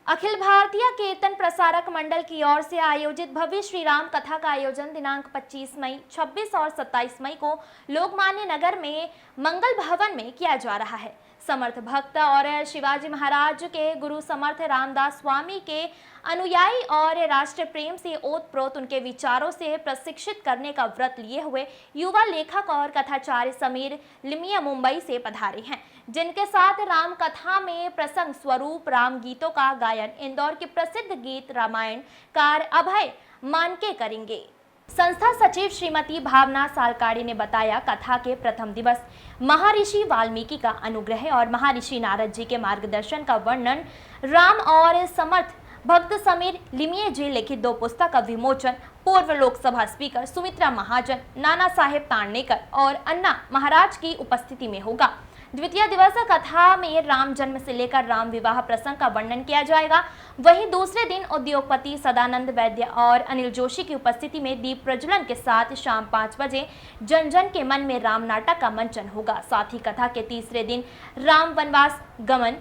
अखिल भारतीय कीर्तन प्रसारक मंडल की ओर से आयोजित भव्य श्री राम कथा का आयोजन दिनांक 25 मई, 26 और 27 मई को लोकमान्य नगर में मंगल भवन में किया जा रहा है। समर्थ भक्त और शिवाजी महाराज के गुरु समर्थ रामदास स्वामी के अनुयायी और राष्ट्र प्रेम से ओतप्रोत उनके विचारों से प्रशिक्षित करने का व्रत लिए हुए युवा लेखक और कथाचार्य समीर लिमिया मुंबई से पधारे हैं, जिनके साथ राम कथा में प्रसंग स्वरूप राम गीतों का गायन इंदौर के प्रसिद्ध गीत रामायण कार अभय मानके करेंगे। संस्था सचिव श्रीमती भावना सालकाड़ी ने बताया, कथा के प्रथम दिवस महर्षि वाल्मीकि का अनुग्रह और महर्षि नारद जी के मार्गदर्शन का वर्णन, राम और समर्थ भक्त समीर लिमिये जी लिखित 2 पुस्तक का विमोचन, पूर्व लोकसभा स्पीकर सुमित्रा महाजन, नाना साहेब तांडेकर और अन्ना महाराज की उपस्थिति में होगा। द्वितीय दिवस कथा में राम जन्म से लेकर राम विवाह प्रसंग का वर्णन किया जाएगा। वहीं दूसरे दिन उद्योगपति सदानंद वैद्य और अनिल जोशी की उपस्थिति में दीप प्रज्वलन के साथ शाम 5 बजे जन जन के मन में राम नाटक का मंचन होगा। साथ ही कथा के तीसरे दिन राम वनवास गमन,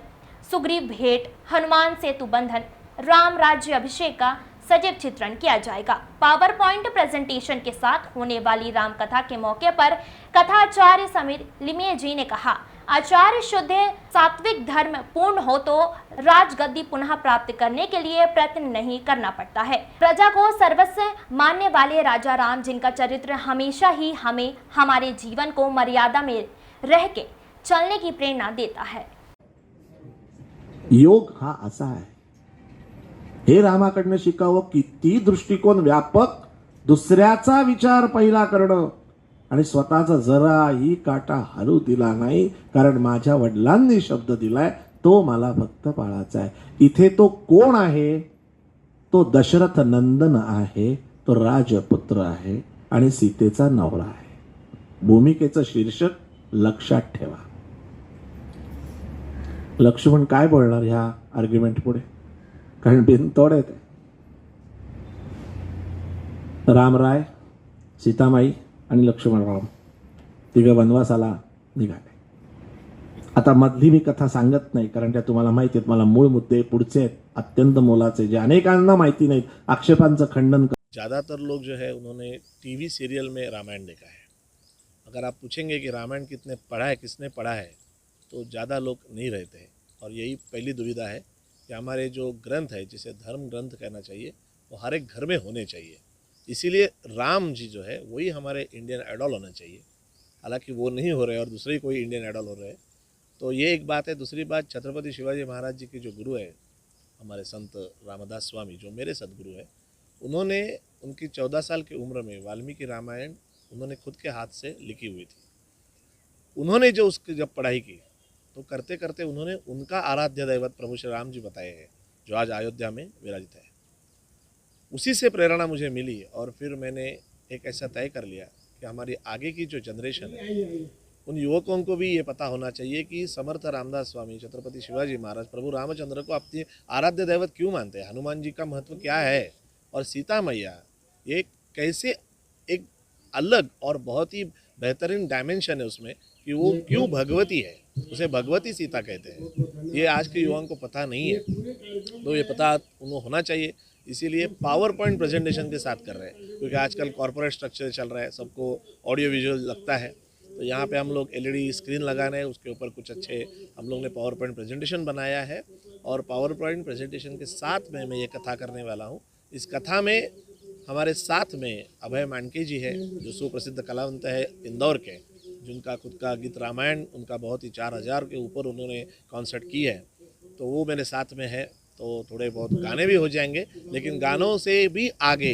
सुग्रीव भेंट, हनुमान सेतु बंधन, राम राज्य अभिषेक का सजीव चित्रण किया जाएगा। पावर पॉइंट प्रेजेंटेशन के साथ होने वाली राम कथा के मौके पर कथाचार्य समीर लिमिये जी ने कहा, आचार्य शुद्ध सात्विक धर्म पूर्ण हो तो राजगद्दी पुनः प्राप्त करने के लिए प्रयत्न नहीं करना पड़ता है। प्रजा को सर्वस्व मानने वाले राजा राम, जिनका चरित्र हमेशा ही हमें हमारे जीवन को मर्यादा में रह के चलने की प्रेरणा देता है। योग हा असा आहे, हे रामाकडनं शिकावं, किती दृष्टिकोन व्यापक, दुसऱ्याचा विचार पहिला करणं आणि स्वतःचा जराही काटा हलू दिला नाही, कारण माझ्या वडिलांनी शब्द दिलाय तो मला फक्त पाळायचा आहे। इथे तो कोण आहे? तो दशरथ नंदन आहे, तो राजपुत्र आहे आणि सीतेचा नवरा आहे। भूमिकेचं शीर्षक लक्षात ठेवा। लक्ष्मण काय बोलणार ह्या आर्ग्युमेंट पुढे? कारण बिनतोड आहे ते। रामराय, सीतामाई आणि लक्ष्मणराव तिघं वनवासाला निघाले। आता मधली मी कथा सांगत नाही, कारण त्या तुम्हाला माहिती आहेत। मला मूळ मुद्दे पुढचे आहेत, अत्यंत मोलाचे, जे अनेकांना माहिती नाहीत। आक्षेपांचं खंडन ज़्यादातर लोग जो है उन्होंने टीवी सीरियल में रामायण देखा है। अगर आप पूछेंगे कि रामायण कितने पढ़ा है, किसने पढ़ा है, तो ज़्यादा लोग नहीं रहते हैं। और यही पहली दुविधा है कि हमारे जो ग्रंथ है, जिसे धर्म ग्रंथ कहना चाहिए, वो हर एक घर में होने चाहिए। इसीलिए राम जी जो है वही हमारे इंडियन आइडल होना चाहिए। हालांकि वो नहीं हो रहे और दूसरे कोई इंडियन आइडल हो रहे हैं, तो ये एक बात है। दूसरी बात, छत्रपति शिवाजी महाराज जी के जो गुरु है, हमारे संत रामदास स्वामी, जो मेरे सदगुरु हैं, उन्होंने उनकी 14 साल की उम्र में वाल्मीकि रामायण उन्होंने खुद के हाथ से लिखी हुई थी। उन्होंने जो उसकी जब पढ़ाई की, तो करते करते उन्होंने उनका आराध्य दैवत प्रभु श्री राम जी बताए हैं, जो आज अयोध्या में विराजित है। उसी से प्रेरणा मुझे मिली और फिर मैंने एक ऐसा तय कर लिया कि हमारी आगे की जो जनरेशन है, उन युवकों को भी ये पता होना चाहिए कि समर्थ रामदास स्वामी, छत्रपति शिवाजी महाराज, प्रभु रामचंद्र को अपनी आराध्य दैवत क्यों मानते हैं, हनुमान जी का महत्व क्या है, और सीता मैया ये कैसे एक अलग और बहुत ही बेहतरीन डायमेंशन है उसमें, कि वो क्यों भगवती है, उसे भगवती सीता कहते हैं। ये आज के युवाओं को पता नहीं है, तो ये पता उनको होना चाहिए। इसीलिए पावर पॉइंट प्रेजेंटेशन के साथ कर रहे हैं, क्योंकि आजकल कॉर्पोरेट स्ट्रक्चर चल रहा है, सबको ऑडियो विजुअल लगता है। तो यहाँ पे हम लोग एलईडी स्क्रीन लगा रहे हैं, उसके ऊपर कुछ अच्छे हम लोग ने पावर पॉइंट प्रेजेंटेशन बनाया है, और पावर पॉइंट प्रेजेंटेशन के साथ में मैं ये कथा करने वाला हूँ। इस कथा में हमारे साथ में अभय मानके जी है, जो सुप्रसिद्ध कलावंत है इंदौर के, जिनका खुद का गीत रामायण, उनका बहुत ही 4000 के ऊपर उन्होंने कॉन्सर्ट की है, तो वो मेरे साथ में है। तो थोड़े बहुत गाने भी हो जाएंगे, लेकिन गानों से भी आगे,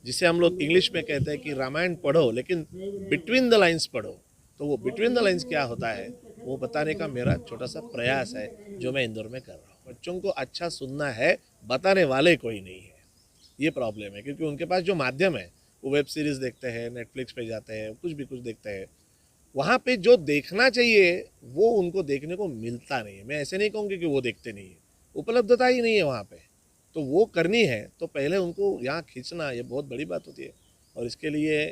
जिसे हम लोग इंग्लिश में कहते हैं कि रामायण पढ़ो लेकिन बिटवीन द लाइन्स पढ़ो, तो वो बिटवीन द लाइन्स क्या होता है वो बताने का मेरा छोटा सा प्रयास है, जो मैं इंदौर में कर रहा हूँ। बच्चों को अच्छा सुनना है, बताने वाले कोई नहीं है, ये प्रॉब्लम है। क्योंकि उनके पास जो माध्यम है, वो वेब सीरीज़ देखते हैं, नेटफ्लिक्स पे जाते हैं, कुछ भी कुछ देखते हैं, वहाँ पे जो देखना चाहिए वो उनको देखने को मिलता नहीं है। मैं ऐसे नहीं कहूँगी कि वो देखते नहीं है, उपलब्धता ही नहीं है वहाँ पे, तो वो करनी है तो पहले उनको यहाँ खींचना, ये बहुत बड़ी बात होती है। और इसके लिए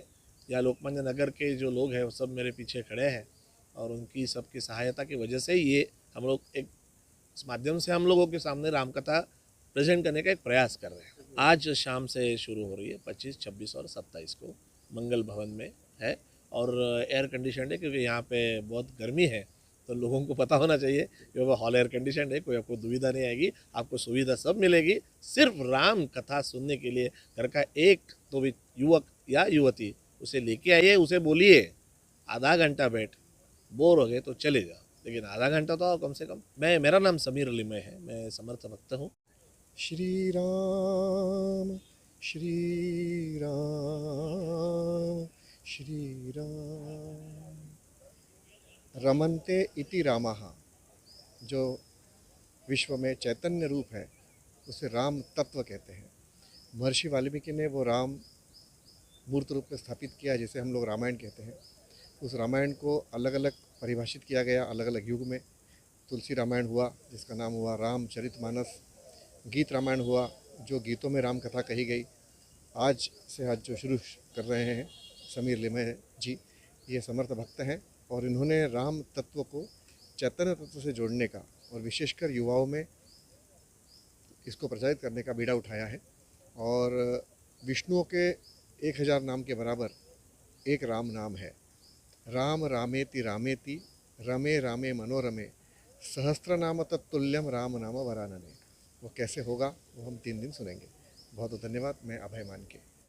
या लोकमान्य नगर के जो लोग हैं वो सब मेरे पीछे खड़े हैं, और उनकी सबकी सहायता की वजह से ये हम लोग एक इस माध्यम से हम लोगों के सामने रामकथा प्रेजेंट करने का एक प्रयास कर रहे हैं। आज शाम से शुरू हो रही है, 25, 26 और 27 को मंगल भवन में है, और एयर कंडीशन है क्योंकि यहाँ पे बहुत गर्मी है, तो लोगों को पता होना चाहिए कि वो हॉल एयर कंडीशन है, कोई आपको दुविधा नहीं आएगी, आपको सुविधा सब मिलेगी। सिर्फ राम कथा सुनने के लिए घर का एक तो भी युवक या युवती उसे लेके आइए, उसे बोलिए आधा घंटा बैठ, बोर हो गए तो चले जाओ, लेकिन आधा घंटा तो आओ कम से कम। मेरा नाम समीर लिमय है, मैं समर्थ भक्त हूँ। श्री राम श्री राम श्री राम। रमन्ते इति रामः, जो विश्व में चैतन्य रूप है उसे राम तत्व कहते हैं। महर्षि वाल्मीकि ने वो राम मूर्त रूप में स्थापित किया, जिसे हम लोग रामायण कहते हैं। उस रामायण को अलग अलग परिभाषित किया गया अलग अलग युग में। तुलसी रामायण हुआ जिसका नाम हुआ रामचरितमानस, गीत रामायण हुआ जो गीतों में राम कथा कही गई। आज जो शुरू कर रहे हैं समीर लिमय जी, ये समर्थ भक्त हैं और इन्होंने राम तत्व को चैतन्य तत्व से जोड़ने का और विशेषकर युवाओं में इसको प्रचारित करने का बीड़ा उठाया है। और विष्णुओं के 1000 नाम के बराबर एक राम नाम है। राम रामेति रामेति रमे रामे मनोरमे सहस्त्र नाम तत्तुल्यम राम नाम वरानने। वो कैसे होगा वो हम 3 दिन सुनेंगे। बहुत बहुत धन्यवाद। मैं अभय मान के।